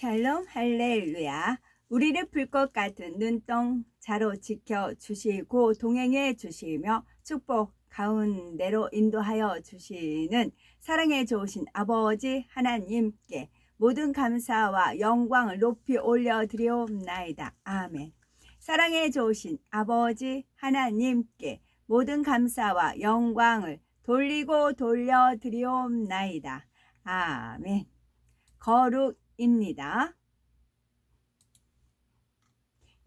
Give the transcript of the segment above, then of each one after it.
샬롬 할렐루야. 우리를 불꽃 같은 눈동자로 지켜주시고 동행해 주시며 축복 가운데로 인도하여 주시는 사랑에 좋으신 아버지 하나님께 모든 감사와 영광을 높이 올려드리옵나이다. 아멘. 사랑에 좋으신 아버지 하나님께 모든 감사와 영광을 돌려드리옵나이다. 아멘. 거룩입니다.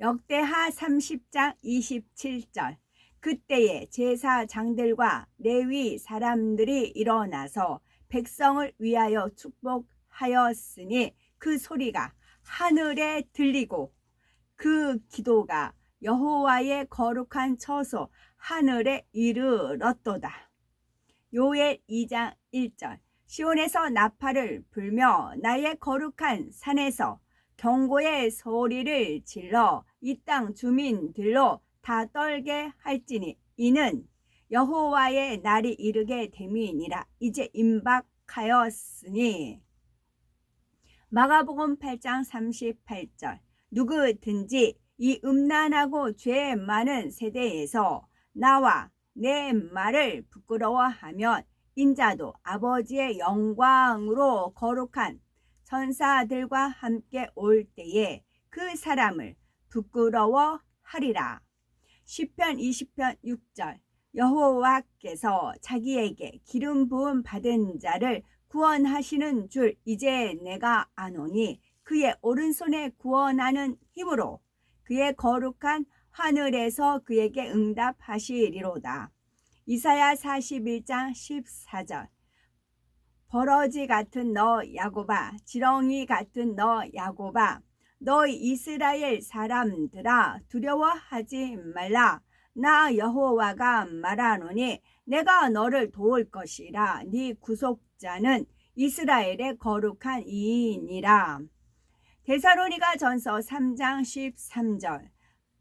역대하 30장 27절. 그때에 제사장들과 레위 사람들이 일어나서 백성을 위하여 축복하였으니 그 소리가 하늘에 들리고 그 기도가 여호와의 거룩한 처소 하늘에 이르렀도다. 요엘 2장 1절. 시온에서 나팔을 불며 나의 거룩한 산에서 경고의 소리를 질러 이 땅 주민들로 다 떨게 할지니 이는 여호와의 날이 이르게 됨이니라. 이제 임박하였으니. 마가복음 8장 38절. 누구든지 이 음란하고 죄 많은 세대에서 나와 내 말을 부끄러워하면 인자도 아버지의 영광으로 거룩한 천사들과 함께 올 때에 그 사람을 부끄러워하리라. 시편 20편 6절. 여호와께서 자기에게 기름 부음 받은 자를 구원하시는 줄 이제 내가 아노니 그의 오른손에 구원하는 힘으로 그의 거룩한 하늘에서 그에게 응답하시리로다. 이사야 41장 14절. 버러지 같은 너 야곱아, 지렁이 같은 너 야곱아, 너희 이스라엘 사람들아 두려워하지 말라. 나 여호와가 말하노니 내가 너를 도울 것이라. 네 구속자는 이스라엘의 거룩한 이인이라. 데살로니가 전서 3장 13절.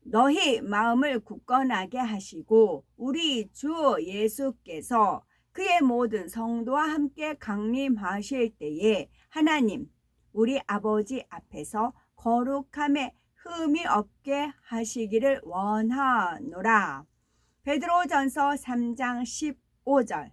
너희 마음을 굳건하게 하시고 우리 주 예수께서 그의 모든 성도와 함께 강림하실 때에 하나님 우리 아버지 앞에서 거룩함에 흠이 없게 하시기를 원하노라. 베드로전서 3장 15절.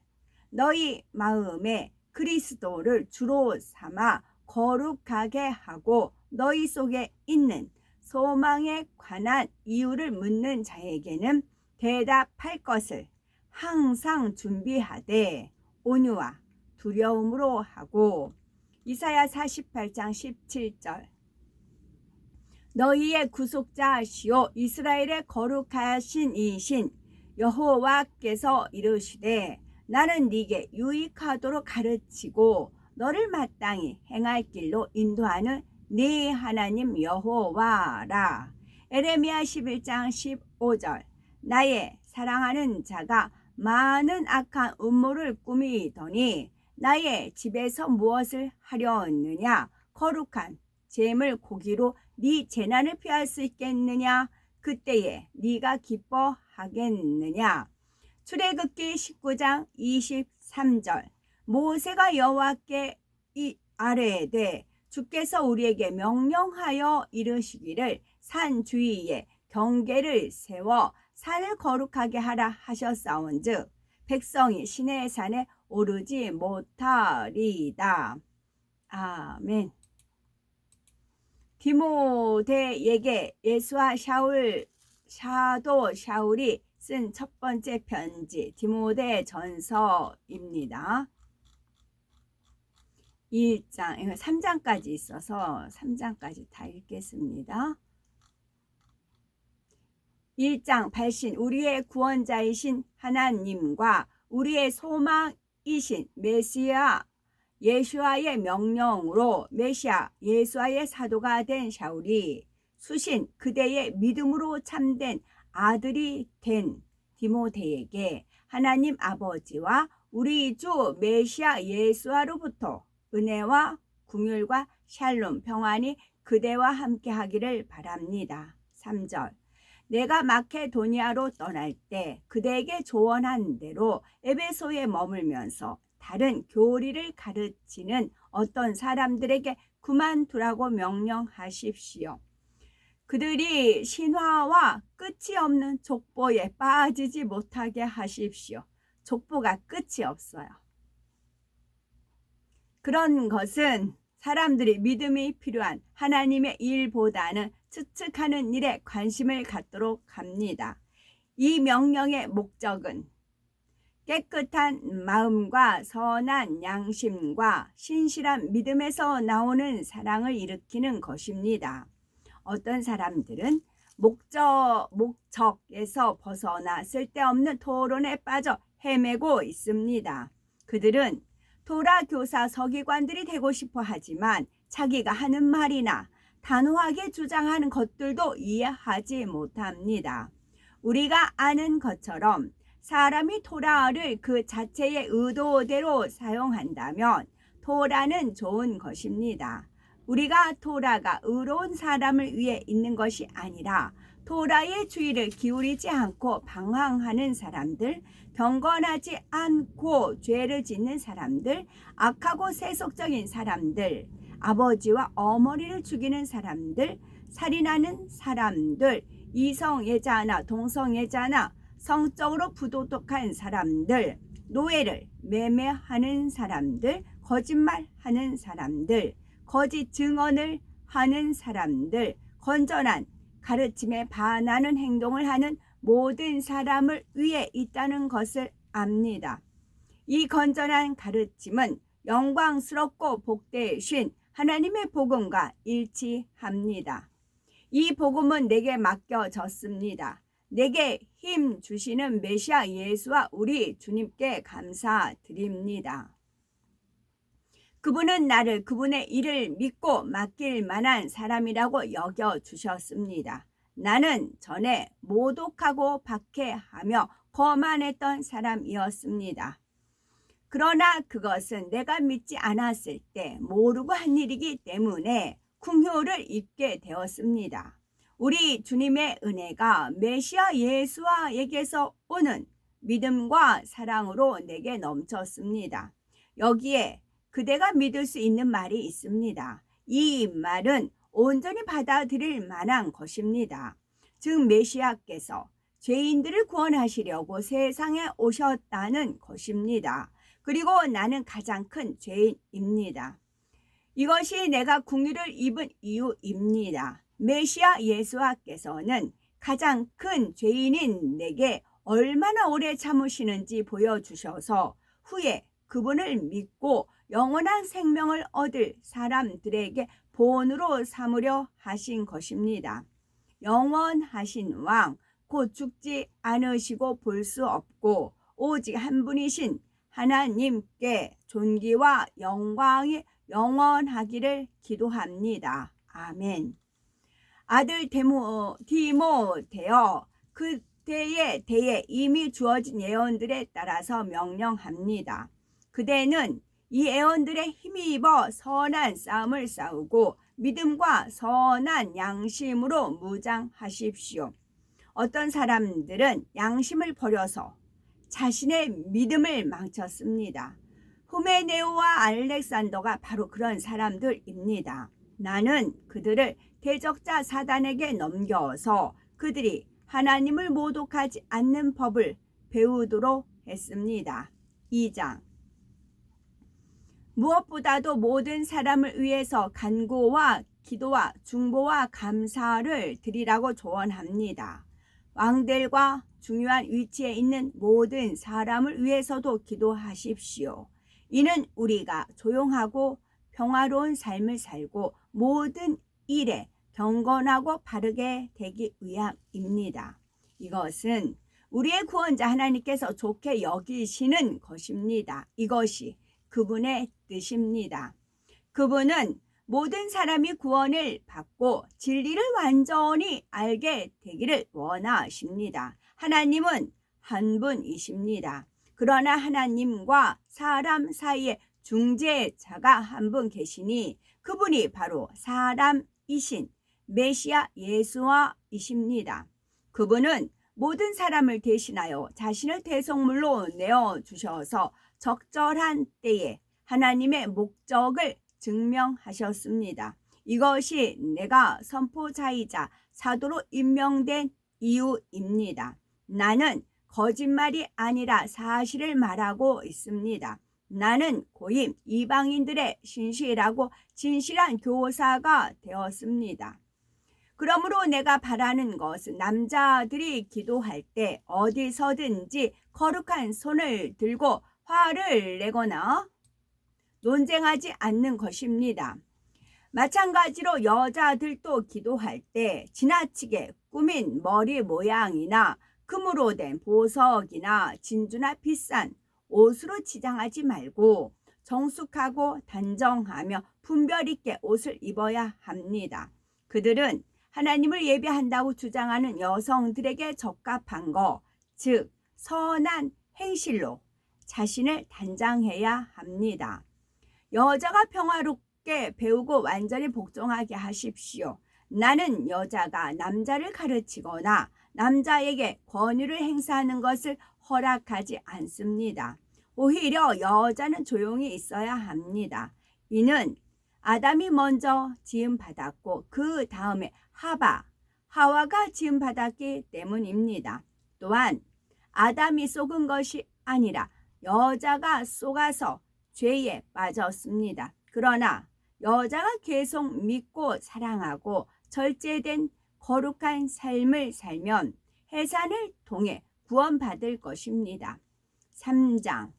너희 마음에 그리스도를 주로 삼아 거룩하게 하고 너희 속에 있는 소망에 관한 이유를 묻는 자에게는 대답할 것을 항상 준비하되 온유와 두려움으로 하고. 이사야 48장 17절. 너희의 구속자시오 이스라엘의 거룩하신 이신 여호와께서 이르시되 나는 네게 유익하도록 가르치고 너를 마땅히 행할 길로 인도하는 네 하나님 여호와라. 에레미야 11장 15절. 나의 사랑하는 자가 많은 악한 음모를 꾸미더니 나의 집에서 무엇을 하려느냐. 거룩한 재물 고기로 네 재난을 피할 수 있겠느냐. 그때에 네가 기뻐하겠느냐. 출애굽기 19장 23절. 모세가 여호와께 아뢰되 주께서 우리에게 명령하여 이르시기를 산 주위에 경계를 세워 산을 거룩하게 하라 하셨사온즉 백성이 시내 산에 오르지 못하리이다. 아멘. 디모데에게 예수와 사도 샤울이 쓴 첫 번째 편지 디모데 전서입니다. 1장, 3장까지 있어서 3장까지 다 읽겠습니다. 1장 발신. 우리의 구원자이신 하나님과 우리의 소망이신 메시아 예수와의 명령으로 메시아 예수와의 사도가 된 샤울이 수신 그대의 믿음으로 참된 아들이 된 디모데에게 하나님 아버지와 우리 주 메시아 예수와로부터 은혜와 긍휼과 샬롬 평안이 그대와 함께 하기를 바랍니다. 3절. 내가 마케도니아로 떠날 때 그대에게 조언한 대로 에베소에 머물면서 다른 교리를 가르치는 어떤 사람들에게 그만두라고 명령하십시오. 그들이 신화와 끝이 없는 족보에 빠지지 못하게 하십시오. 족보가 끝이 없어요. 그런 것은 사람들이 믿음이 필요한 하나님의 일보다는 추측하는 일에 관심을 갖도록 합니다. 이 명령의 목적은 깨끗한 마음과 선한 양심과 신실한 믿음에서 나오는 사랑을 일으키는 것입니다. 어떤 사람들은 목적에서 벗어나 쓸데없는 토론에 빠져 헤매고 있습니다. 그들은 토라 교사 서기관들이 되고 싶어 하지만 자기가 하는 말이나 단호하게 주장하는 것들도 이해하지 못합니다. 우리가 아는 것처럼 사람이 토라를 그 자체의 의도대로 사용한다면 토라는 좋은 것입니다. 우리가 토라가 의로운 사람을 위해 있는 것이 아니라 토라의 주의를 기울이지 않고 방황하는 사람들, 경건하지 않고 죄를 짓는 사람들, 악하고 세속적인 사람들, 아버지와 어머니를 죽이는 사람들, 살인하는 사람들, 이성애자나 동성애자나 성적으로 부도덕한 사람들, 노예를 매매하는 사람들, 거짓말하는 사람들, 거짓 증언을 하는 사람들, 건전한 가르침에 반하는 행동을 하는 모든 사람을 위해 있다는 것을 압니다. 이 건전한 가르침은 영광스럽고 복되신 하나님의 복음과 일치합니다. 이 복음은 내게 맡겨졌습니다. 내게 힘 주시는 메시아 예수와 우리 주님께 감사드립니다. 그분은 나를 그분의 일을 믿고 맡길 만한 사람이라고 여겨주셨습니다. 나는 전에 모독하고 박해하며 거만했던 사람이었습니다. 그러나 그것은 내가 믿지 않았을 때 모르고 한 일이기 때문에 궁효를 입게 되었습니다. 우리 주님의 은혜가 메시아 예수와에게서 오는 믿음과 사랑으로 내게 넘쳤습니다. 여기에 그대가 믿을 수 있는 말이 있습니다. 이 말은 온전히 받아들일 만한 것입니다. 즉 메시아께서 죄인들을 구원하시려고 세상에 오셨다는 것입니다. 그리고 나는 가장 큰 죄인입니다. 이것이 내가 궁유를 입은 이유입니다. 메시아 예수와께서는 가장 큰 죄인인 내게 얼마나 오래 참으시는지 보여주셔서 후에 그분을 믿고 영원한 생명을 얻을 사람들에게 본으로 삼으려 하신 것입니다. 영원하신 왕, 곧 죽지 않으시고 볼 수 없고 오직 한 분이신 하나님께 존귀와 영광이 영원하기를 기도합니다. 아멘. 아들 디모데여, 그때의 대에 이미 주어진 예언들에 따라서 명령합니다. 그대는 이 예언들에 힘입어 선한 싸움을 싸우고 믿음과 선한 양심으로 무장하십시오. 어떤 사람들은 양심을 버려서 자신의 믿음을 망쳤습니다. 후메네오와 알렉산더가 바로 그런 사람들입니다. 나는 그들을 대적자 사단에게 넘겨서 그들이 하나님을 모독하지 않는 법을 배우도록 했습니다. 2장. 무엇보다도 모든 사람을 위해서 간구와 기도와 중보와 감사를 드리라고 조언합니다. 왕들과 중요한 위치에 있는 모든 사람을 위해서도 기도하십시오. 이는 우리가 조용하고 평화로운 삶을 살고 모든 일에 경건하고 바르게 되기 위함입니다. 이것은 우리의 구원자 하나님께서 좋게 여기시는 것입니다. 이것이 그분의 뜻입니다. 그분은 모든 사람이 구원을 받고 진리를 완전히 알게 되기를 원하십니다. 하나님은 한 분이십니다. 그러나 하나님과 사람 사이에 중재자가 한 분 계시니 그분이 바로 사람이신 메시아 예수와이십니다. 그분은 모든 사람을 대신하여 자신을 대속물로 내어주셔서 적절한 때에 하나님의 목적을 증명하셨습니다. 이것이 내가 선포자이자 사도로 임명된 이유입니다. 나는 거짓말이 아니라 사실을 말하고 있습니다. 나는 고임 이방인들의 신실하고 진실한 교사가 되었습니다. 그러므로 내가 바라는 것은 남자들이 기도할 때 어디서든지 거룩한 손을 들고 화를 내거나 논쟁하지 않는 것입니다. 마찬가지로 여자들도 기도할 때 지나치게 꾸민 머리 모양이나 금으로 된 보석이나 진주나 비싼 옷으로 치장하지 말고 정숙하고 단정하며 분별 있게 옷을 입어야 합니다. 그들은 하나님을 예배한다고 주장하는 여성들에게 적합한 것, 즉 선한 행실로 자신을 단장해야 합니다. 여자가 평화롭게 배우고 완전히 복종하게 하십시오. 나는 여자가 남자를 가르치거나 남자에게 권위를 행사하는 것을 허락하지 않습니다. 오히려 여자는 조용히 있어야 합니다. 이는 아담이 먼저 지음받았고 그 다음에 하와가 지음받았기 때문입니다. 또한 아담이 속은 것이 아니라 여자가 속아서 죄에 빠졌습니다. 그러나 여자가 계속 믿고 사랑하고 절제된 거룩한 삶을 살면 해산을 통해 구원받을 것입니다. 3장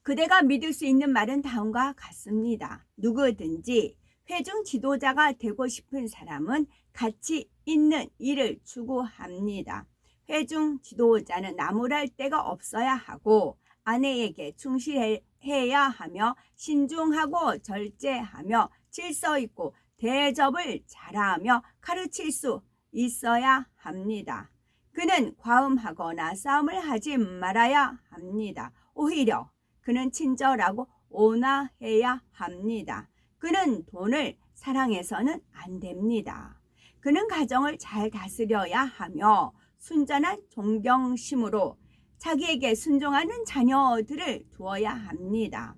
그대가 믿을 수 있는 말은 다음과 같습니다. 누구든지 회중 지도자가 되고 싶은 사람은 가치 있는 일을 추구합니다. 회중 지도자는 나무랄 데가 없어야 하고 아내에게 충실해야 하며 신중하고 절제하며 질서 있고 대접을 잘하며 가르칠 수 있어야 합니다. 그는 과음하거나 싸움을 하지 말아야 합니다. 오히려 그는 친절하고 온화해야 합니다. 그는 돈을 사랑해서는 안 됩니다. 그는 가정을 잘 다스려야 하며 순전한 존경심으로 자기에게 순종하는 자녀들을 두어야 합니다.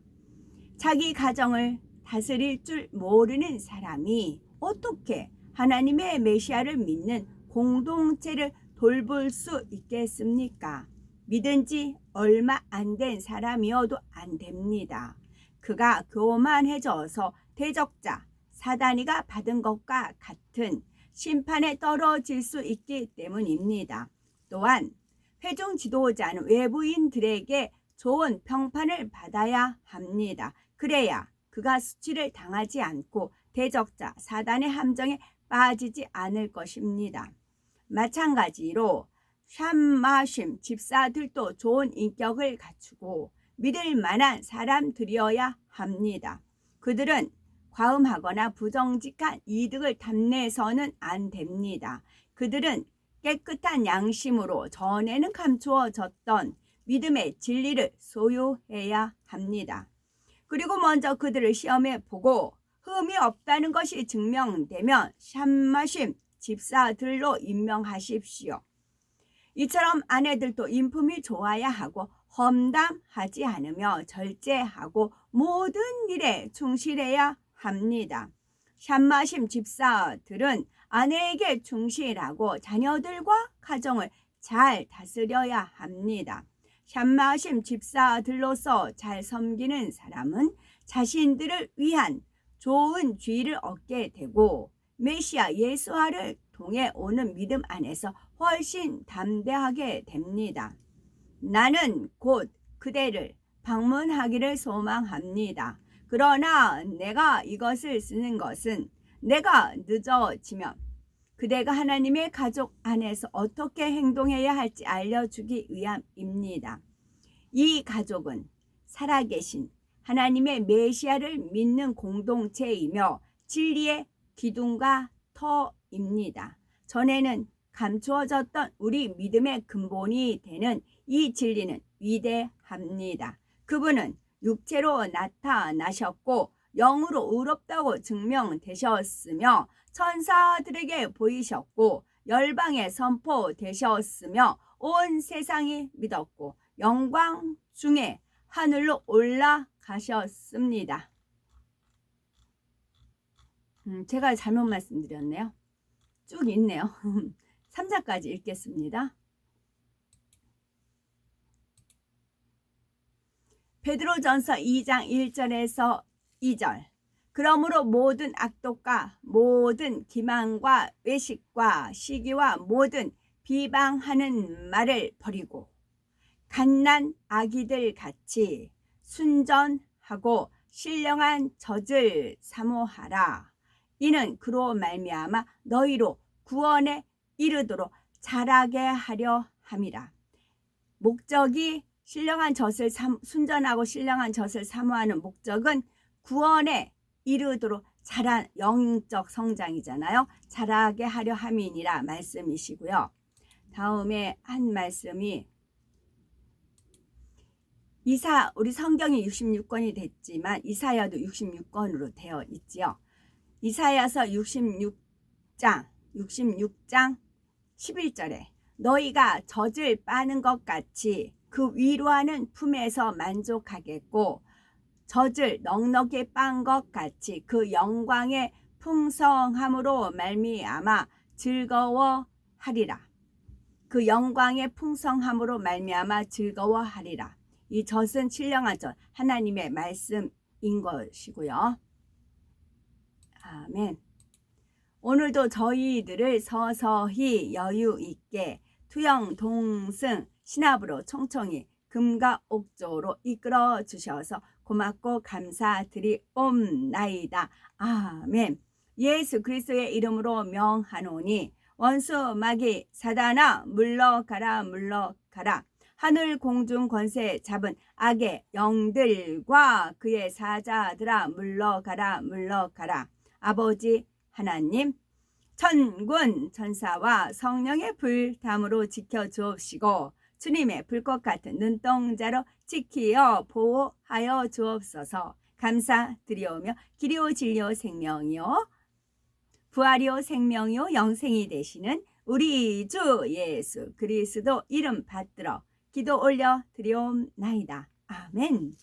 자기 가정을 다스릴 줄 모르는 사람이 어떻게 하나님의 메시아를 믿는 공동체를 돌볼 수 있겠습니까? 믿은 지 얼마 안 된 사람이어도 안 됩니다. 그가 교만해져서 대적자 사단이가 받은 것과 같은 심판에 떨어질 수 있기 때문입니다. 또한 회중 지도자는 외부인들에게 좋은 평판을 받아야 합니다. 그래야 그가 수치를 당하지 않고 대적자 사단의 함정에 빠지지 않을 것입니다. 마찬가지로 샴마심 집사들도 좋은 인격을 갖추고 믿을 만한 사람들이어야 합니다. 그들은 과음하거나 부정직한 이득을 탐내서는 안 됩니다. 그들은 깨끗한 양심으로 전에는 감추어졌던 믿음의 진리를 소유해야 합니다. 그리고 먼저 그들을 시험해 보고 흠이 없다는 것이 증명되면 샴마심 집사들로 임명하십시오. 이처럼 아내들도 인품이 좋아야 하고 험담하지 않으며 절제하고 모든 일에 충실해야 합니다. 샴마심 집사들은 아내에게 충실하고 자녀들과 가정을 잘 다스려야 합니다. 샴마심 집사들로서 잘 섬기는 사람은 자신들을 위한 좋은 주의를 얻게 되고 메시아 예수와를 통해 오는 믿음 안에서 훨씬 담대하게 됩니다. 나는 곧 그대를 방문하기를 소망합니다. 그러나 내가 이것을 쓰는 것은 내가 늦어지면 그대가 하나님의 가족 안에서 어떻게 행동해야 할지 알려주기 위함입니다. 이 가족은 살아계신 하나님의 메시아를 믿는 공동체이며 진리의 기둥과 터입니다. 전에는 감추어졌던 우리 믿음의 근본이 되는 이 진리는 위대합니다. 그분은 육체로 나타나셨고 영으로 의롭다고 증명되셨으며 천사들에게 보이셨고 열방에 선포되셨으며 온 세상이 믿었고 영광 중에 하늘로 올라가셨습니다. 제가 잘못 말씀드렸네요. 쭉 있네요. 3장까지 읽겠습니다. 베드로전서 2장 1절에서 2절. 그러므로 모든 악독과 모든 기만과 외식과 시기와 모든 비방하는 말을 버리고 갓난 아기들 같이 순전하고 신령한 젖을 사모하라. 이는 그로 말미암아 너희로 구원에 이르도록 자라게 하려 함이라. 목적이 신령한 젖을 순전하고 신령한 젖을 사모하는 목적은 구원에 이르도록 자란 영적 성장이잖아요. 자라게 하려 함이니라 말씀이시고요. 다음에 한 말씀이 우리 성경이 66권이 됐지만 이사야도 66권으로 되어 있지요. 이사야서 66장 11절에 너희가 젖을 빠는 것 같이 그 위로하는 품에서 만족하겠고 젖을 넉넉히 빤 것 같이 그 영광의 풍성함으로 말미암아 즐거워하리라. 그 영광의 풍성함으로 말미암아 즐거워하리라. 이 젖은 신령한 젖, 하나님의 말씀인 것이고요. 아멘. 오늘도 저희들을 서서히 여유 있게 투영 동승 신압으로 총총히 금과 옥조로 이끌어 주셔서 고맙고 감사드리옵나이다. 아멘. 예수 그리스도의 이름으로 명하노니 원수 마귀 사단아 물러가라 물러가라. 하늘 공중 권세 잡은 악의 영들과 그의 사자들아 물러가라 물러가라. 아버지 하나님 천군 천사와 성령의 불담으로 지켜주옵시고 주님의 불꽃 같은 눈동자로 지키어 보호하여 주옵소서. 감사드리오며 길이요 진리요 생명이요 부활이요 생명이요 영생이 되시는 우리 주 예수 그리스도 이름 받들어 기도 올려 드리옵나이다. 아멘.